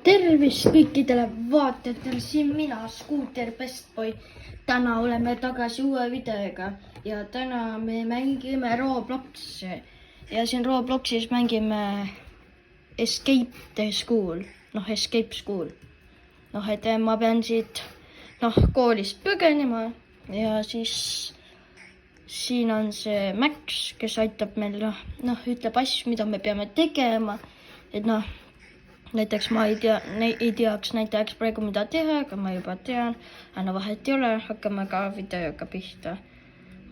Tervist kõikidele vaatajatele, siin mina, Scooter Bestboy. Täna oleme tagasi uue videoga ja täna me mängime Robloxi. Ja siin Robloxis mängime Escape the School, Escape School. Et ma pean siit koolist põgenema ja siis siin on see Max, kes aitab meil, ütleb asju, mida me peame tegema. Et näiteks ma ei teaks näiteks praegu mida teha, aga ma juba tean. Vahet ei ole, hakkame ka videoga pihta.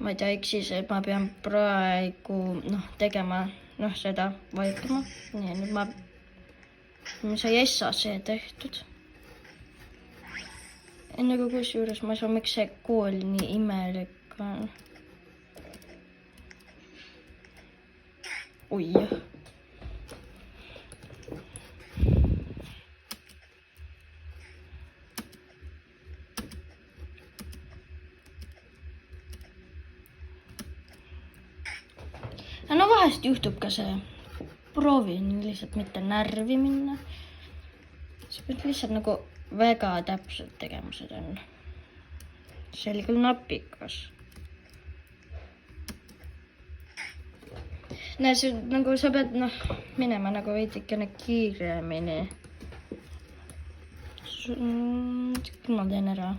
Ma ei tea, eks siis, et ma pean praegu tegema seda vajutama. Nii, nüüd ma sai SAC tehtud. Enne kui kusjuures ma ei saa, miks see kool nii imelik on. Oi jah. Vahest juhtub ka see. Proovin lihtsalt mitte närvi minna. Sa pead lihtsalt nagu väga täpselt tegema seda. See oli küll napikas. See nagu sa pead minema nagu veidikene kiiremini. Ma teen ära.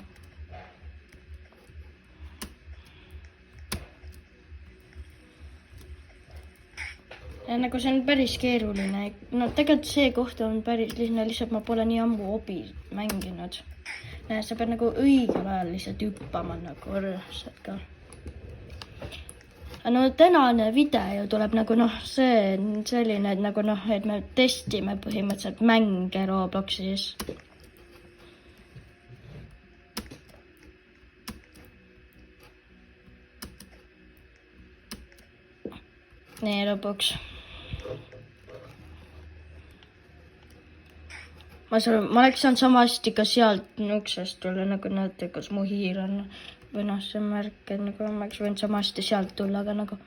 Ja nagu see on päris keeruline. Tegelikult see koht on päris lihtne, lihtsalt ma pole nii ammu obi mänginud. Sa pead nagu õigel ajal lihtsalt hüppama nagu lihtsalt ka. Tänane video tuleb nagu selline, et me testime põhimõtteliselt mänge Robloxis. Nii lõpuks. Ma oleks saanud samasti ka sealt uksest tulla, nagu näete, kas mu hiir on või see märk, et nagu ma oleks võinud samasti sealt tulla, aga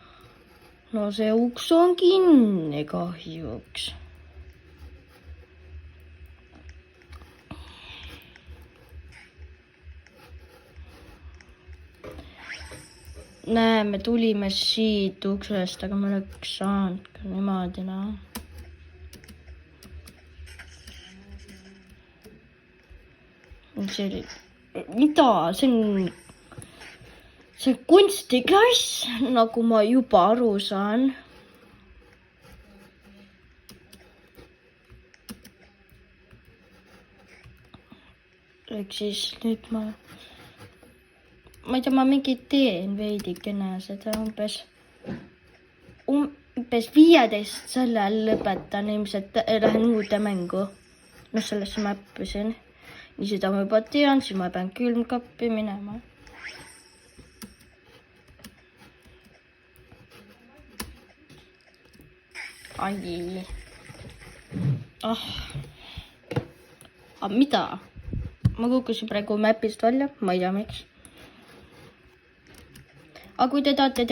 see uks on kinni kahjuks. Me tulime siit uksest, aga ma oleks saanud ka niimoodi See oli, mida? See on kunstiklass, nagu ma juba aru saan. Ehk siis nüüd ma ei tea, ma mingi teen veidikene seda umbes 15 sellel lõpetan, ilmselt lähen uude mängu. Sellesse ma õppisin. Nii seda ma juba tean, siis ma pean külmkappi minema. Ai. Mida? Ma kukkusin praegu mapist välja, ma ei tea miks. Aga kui te tahate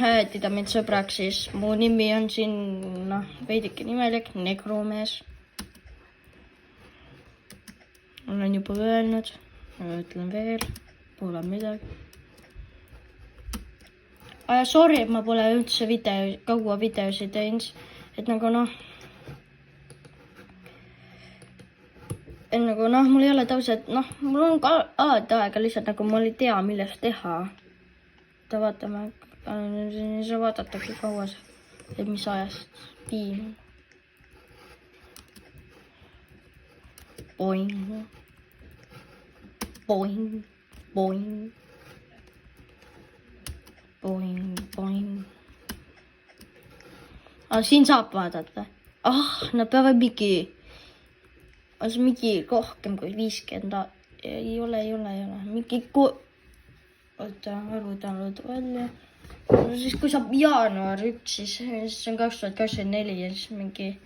häädida mind sõbraks, siis mu nimi on siin veidike nimelik, Negromees. Olen juba öelnud, ütlen veel, pole midagi. Sorry, et ma pole üldse kaua videosid teinud, et mul ei ole tavaliselt, mul on ka alati aega lihtsalt mul ei tea, millest teha. Vaatame, sa vaadatagi kauas, et mis ajast piim. Boing, boing, boing, boing, boing. Siin saab vaadata. Nad peavad mingi rohkem kui 50. Ei ole. Mingi oota, arvutan välja. Siis kui saab jaanuar 1, siis on 2024 ja siis mingi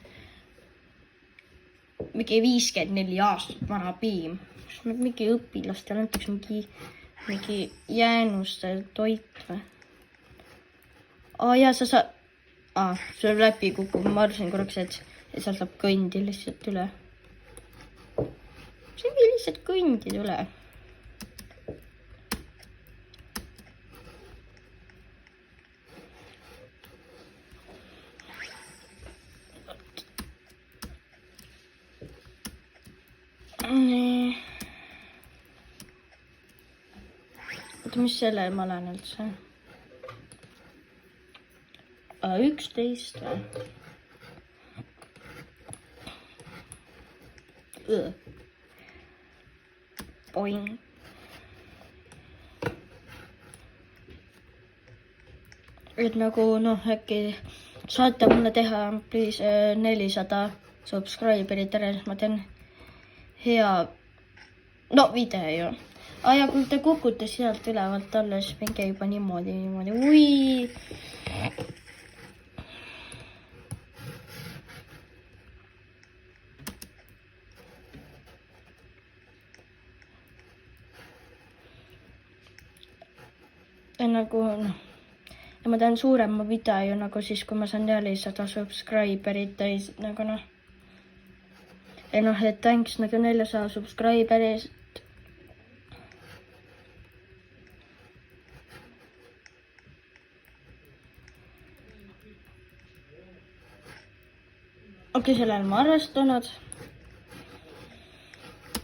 54 aastat vana piim. Mingi õpilastel antakse mingi jäänuste toit või? Ja sa saad... see läbi kukub, ma arvasin korraks, et sealt saab kõndi lihtsalt üle. see või lihtsalt kõndid üle. Nii. Oota, mis selle ma olen üldse? 11 või? Boing. Et nagu noh, äkki saate mulle teha please 400 subscriberit ära, siis ma teen hea video. Ja kui te kukute sealt ülevalt alla, siis minge juba niimoodi. Ui! Ja nagu noh, ja ma teen suurema video nagu siis, kui ma saan 400 subscriberit täis, nagu noh. Ja noh, et thanks nagu 400 subscriberist. Okei, sellele ma arvestanud.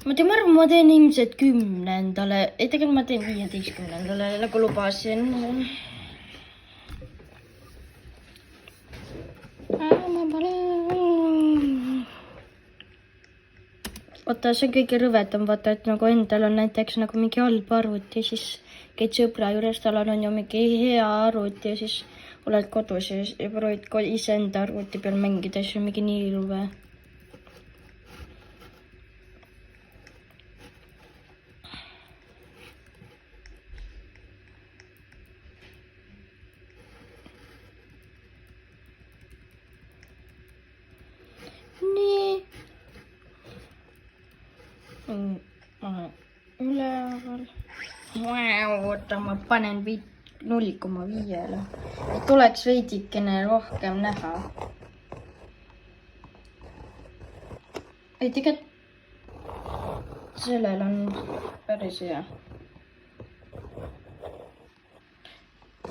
Ma arvan, ma teen ilmselt 10-ndale, ei tegelikult ma teen 15-ndale, nagu lubasin. Oota, see on kõige rõvedam, vaata, et nagu endal on näiteks nagu mingi halb arvuti, siis käid sõbra juures, tal on ju mingi hea arvuti ja siis oled kodus ja proovid iseenda arvuti peal mängida, siis on mingi nii rõve. Nii. Üleval. Oota, ma panen 0,5-le, et oleks veidikene rohkem näha. Ei, tegelikult sellel on päris hea.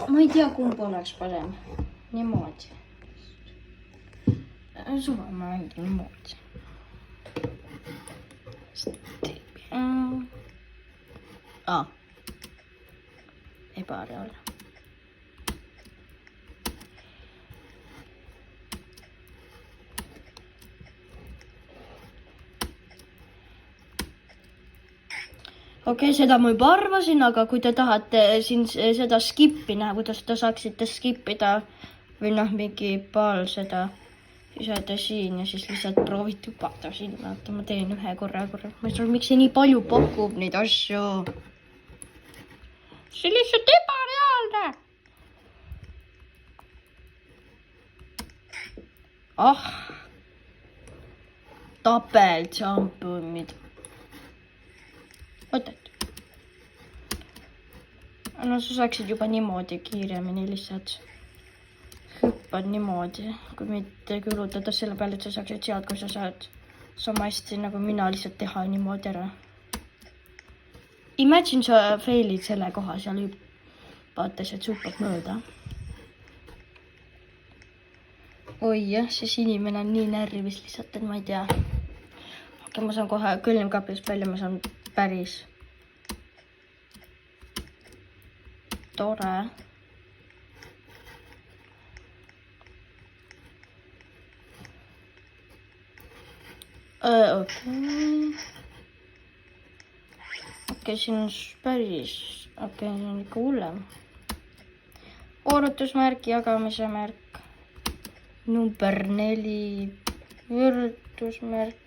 Ma ei tea, kumb oleks parem. Niimoodi. Suva ma mängin niimoodi. Ebareaalne. Okei, seda ma juba arvasin, aga kui te tahate siin seda skippi näha, kuidas te saaksite skippida või noh, mingi paar seda, siis olete siin ja siis lihtsalt proovite hüpata siin. Vaata, ma teen ühe korra. Ma ei saa, miks see nii palju pakub neid asju. See lihtsalt ebareaalne. Tapeltšampionid. Oot. No sa saaksid juba niimoodi kiiremini lihtsalt. Hüppad niimoodi, kui mitte kulutada selle peale, et sa saaksid sealt, kui sa saad sama hästi nagu mina lihtsalt teha niimoodi ära. Imagine sa failid selle koha seal hüppates, et hüppad mööda. Oi jah, siis inimene on nii närvis lihtsalt, et ma ei tea. Okei, ma saan kohe külmkapist välja, ma saan päris tore. Okei, siin on päris, see on ikka hullem. Korrutusmärk, jagamise märk, number 4, võrdusmärk.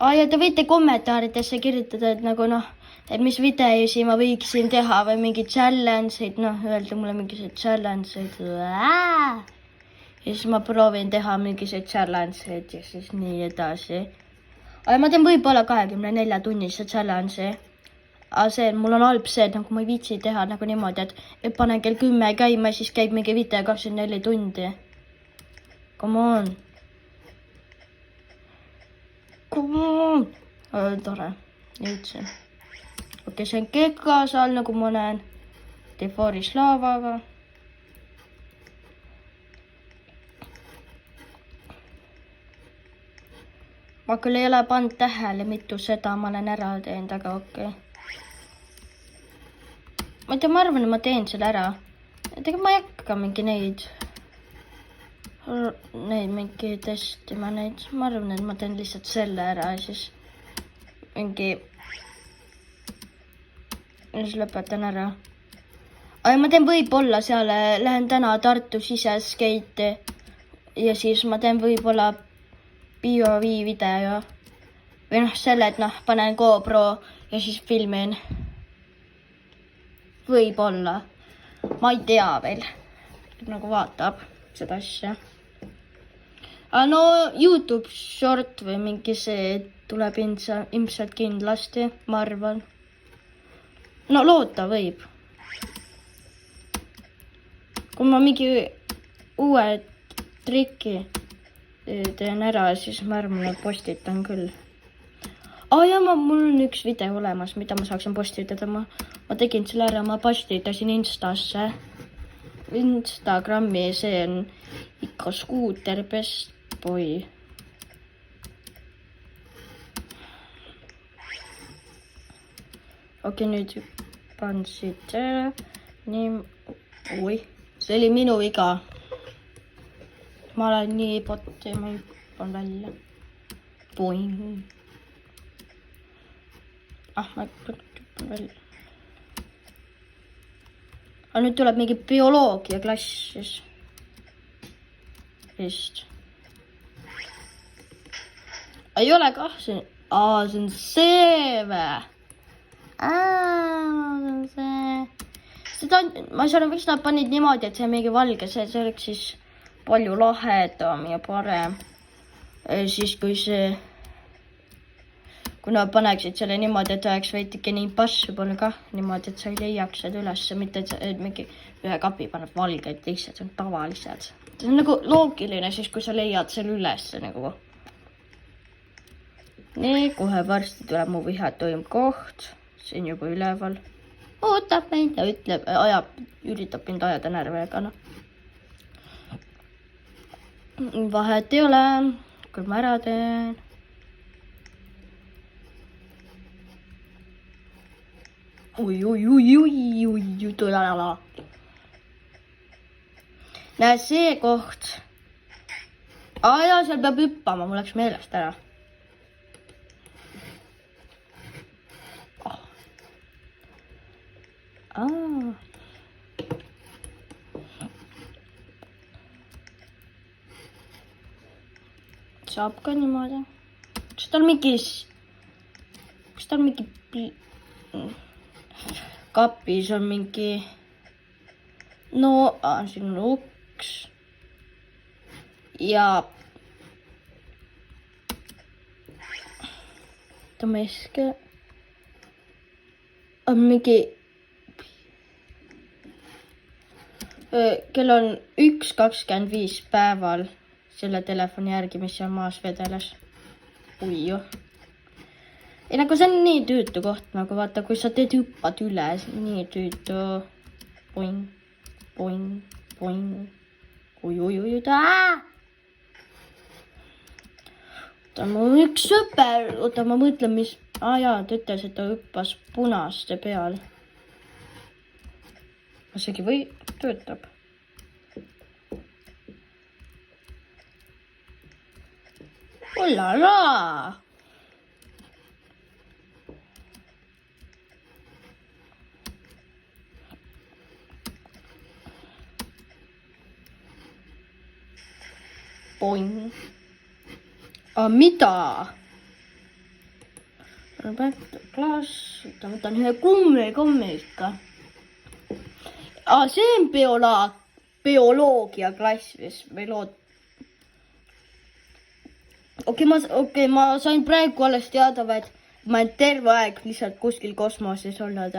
Ja te võite kommentaaridesse kirjutada, et nagu noh, et mis videosi ma võiksin teha või mingi challenge'id, noh, öelda mulle mingisugused challenge'id. Ja siis ma proovin teha mingisugused challenge'id ja siis nii edasi. Aga ma teen võib-olla 24 tunnise challenge'i. Aga see, mul on halb see, et nagu ma ei viitsi teha nagu niimoodi, et panen kell 10 käima ja siis käib mingi video 24 tundi. Come on. Tore, jõudsin. Okei, see on kekasaal, nagu ma näen. Deforis laavaga. Ma küll ei ole pannud tähele, mitu seda ma olen ära teinud, aga okei. Ma ei tea, ma arvan, et ma teen selle ära. Ega ma ei hakka mingi neid mingi testima neid. Ma arvan, et ma teen lihtsalt selle ära ja siis mingi ja siis lõpetan ära. Aga ma teen võib-olla seal, lähen täna Tartu siseskeiti ja siis ma teen võib-olla POV video või selle, et panen GoPro ja siis filmin. Võib-olla. Ma ei tea veel. Nagu vaatab seda asja. Aga no YouTube short või mingi see tuleb ilmselt kindlasti, ma arvan. No loota võib. Kui ma mingi uue triki teen ära, siis ma arvan, et postitan küll. Mul on üks video olemas, mida ma saaksin postitada. Ma tegin selle ära, ma postitasin Instasse. Instagrami, see on ikka Scooter Best Boy. Okei, nüüd pan siit ära. Nii, see oli minu viga. Ma olen nii potti, ma hüppan välja. Boing. Ma hüppan välja. Aga nüüd tuleb mingi bioloogia klass siis. Vist. Ei ole kah see. See on see või? See on see. Ma ei saa, miks nad panid niimoodi, et see on mingi valge. See oleks siis palju lahedam ja parem. Siis kui see... Kui nad paneksid selle niimoodi, et oleks veidike nii possible kah, niimoodi, et sa ei leiaks seda ülesse, mitte et mingi ühe kapi paneb valgeid lihtsalt, see on tavalised. See on nagu loogiline siis, kui sa leiad selle ülesse nagu. Nii, kohe varsti tuleb mu vihatuim koht. See on juba üleval. Ootab meid ja ütleb, üritab mind ajada närvega. Vahet ei ole, kui ma ära teen. Tulala. Näe, see koht. Seal peab hüppama, mul läks meelest ära. Saab ka niimoodi. Kas tal mingi kapis on mingi... No, siin on uks. Ja... Tõmeske... On mingi... Kell on 1:25 päeval selle telefoni järgi, mis on maas vedeles. Uiu. Ei, nagu see on nii tüütu koht, nagu vaata, kui sa teed hüppad üle, nii tüütu. Boing, boing, boing. Ui, ta on mul üks sõper. Oota, ma mõtlen, mis... ta ütles, et ta hüppas punaste peal. Seegi või töötab. Ollala! Boing. Mida? Klaas, võtan ühe kummi ikka. See on bioloogia klass vist või lood. Okei, ma sain praegu alles teada, et ma olen terve aeg lihtsalt kuskil kosmoses olnud.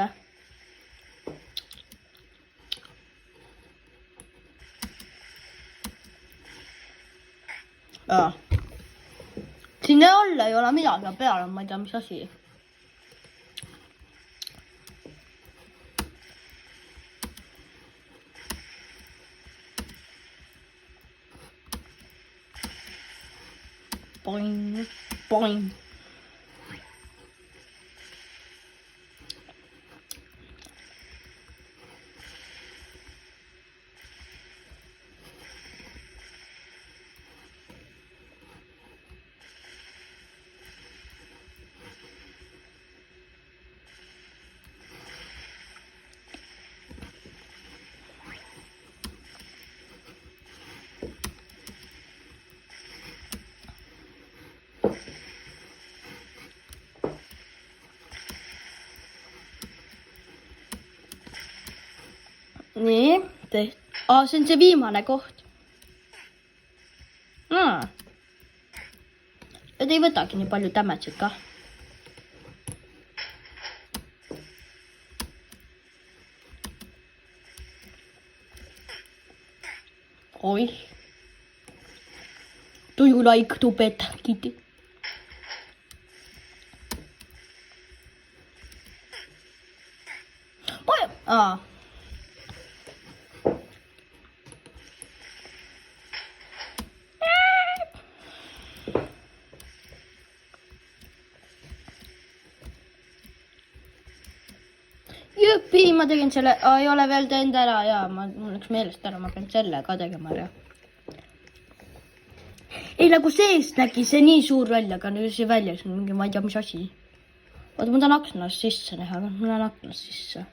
Sinne alla ei ole midagi peal, ma ei tea, mis asi. Boing, boing. Nii, see on see viimane koht. Et ei võtagi nii palju damage'it ka. Oi. Do you like to pet kitty? Aa. Jõpi, ma tegin selle, ei ole veel teinud ära ja mul läks meelest ära, ma pean selle ka tegema ära. Ei, nagu seest nägi see nii suur välja, aga nüüd see väljas on mingi, ma ei tea, mis asi. Oota, ma tahan aknast sisse näha, aga ma lähen aknast sisse.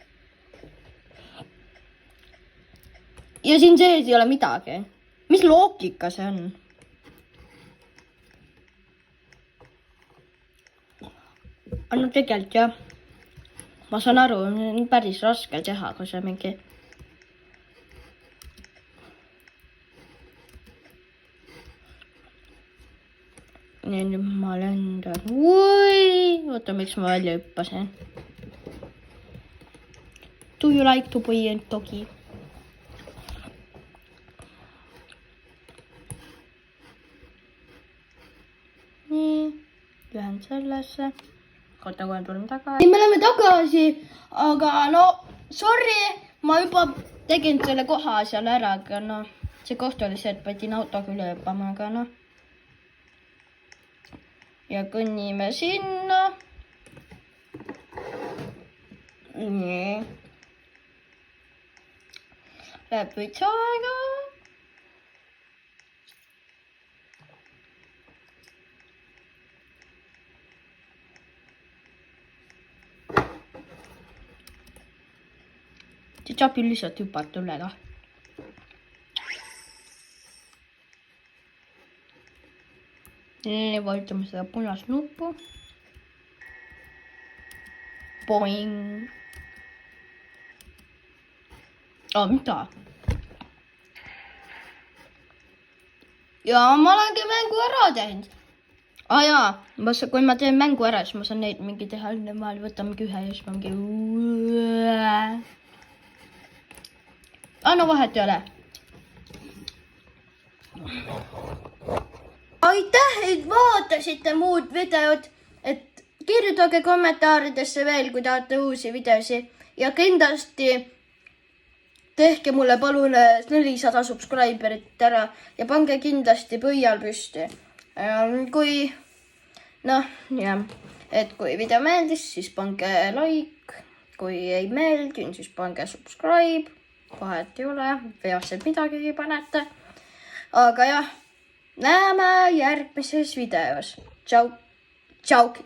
Ja siin sees ei ole midagi. Mis loogika see on? No tegelikult jah. Ma saan aru, on päris raske teha, kui see mingi... Nii, nüüd ma lendan. Oota, miks ma välja hüppasin? Do you like to be a doggy? Nii, lähen sellesse. Koota, kui tulen tagasi. Me läheme tagasi, aga no, sorry, ma juba tegin selle koha seal ära, aga no, see koht oli see, et pidin autoga üle hüppama, aga no. Ja kõnnime sinna. Nii. Läheb võits aega. See saab ju lihtsalt hüpata üle ka. Nii, vajutame seda punast nuppu. Boing. Mida? Ja ma olengi mängu ära teinud. Jaa, kui ma teen mängu ära, siis ma saan neid mingi teha enne vahel, võtan mingi ühe ja siis ma mingi... no vahet ei ole. Aitäh, et vaatasite muud videot, et kirjutage kommentaaridesse veel, kui tahate uusi videosi ja kindlasti tehke mulle palun 400 subscriberit ära ja pange kindlasti pöial püsti. Kui, et kui video meeldis, siis pange like, kui ei meeldinud, siis pange subscribe, vahet ei ole, peaasjalt midagi panete, aga jah. Näeme järgmises videos. Tšau. Tšauki.